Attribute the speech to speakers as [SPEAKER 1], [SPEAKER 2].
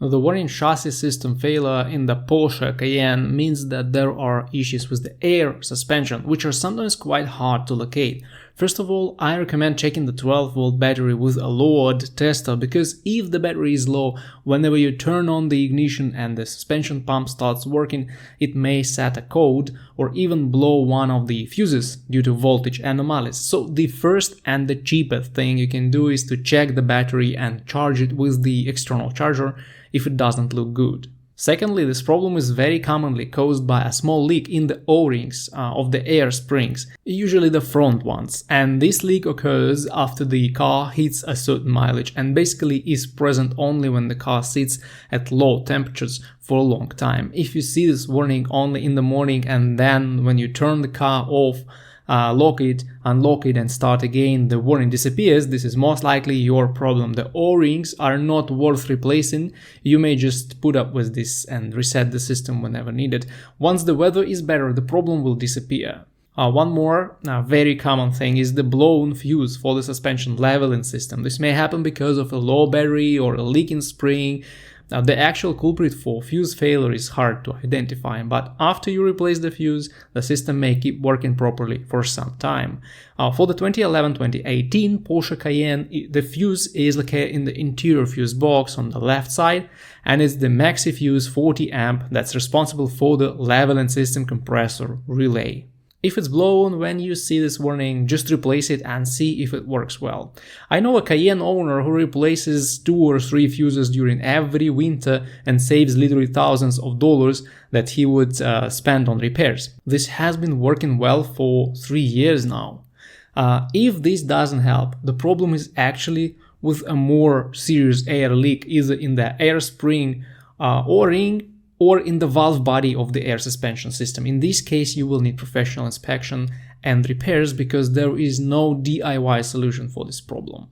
[SPEAKER 1] The warning chassis system failure in the Porsche Cayenne means that there are issues with the air suspension, which are sometimes quite hard to locate. First of all, I recommend checking the 12-volt battery with a load tester, because if the battery is low, whenever you turn on the ignition and the suspension pump starts working, it may set a code or even blow one of the fuses due to voltage anomalies. So the first and the cheapest thing you can do is to check the battery and charge it with the external charger if it doesn't look good. Secondly, this problem is very commonly caused by a small leak in the O-rings of the air springs, usually the front ones, and this leak occurs after the car hits a certain mileage and basically is present only when the car sits at low temperatures for a long time. If you see this warning only in the morning and then when you turn the car off, lock it, unlock it and start again, the warning disappears, this is most likely your problem. The O-rings are not worth replacing. You may just put up with this and reset the system whenever needed. Once the weather is better, the problem will disappear. One more very common thing is the blown fuse for the suspension leveling system. This may happen because of a low battery or a leak in spring. The actual culprit for fuse failure is hard to identify, but after you replace the fuse, the system may keep working properly for some time. For the 2011-2018 Porsche Cayenne, the fuse is located in the interior fuse box on the left side, and it's the Maxi Fuse 40 amp that's responsible for the leveling system compressor relay. If it's blown when you see this warning, just replace it and see if it works well. I know a Cayenne owner who replaces 2 or 3 fuses during every winter and saves literally thousands of dollars that he would spend on repairs. This has been working well for 3 years now. If this doesn't help, the problem is actually with a more serious air leak, either in the air spring O-ring or in the valve body of the air suspension system. In this case, you will need professional inspection and repairs because there is no DIY solution for this problem.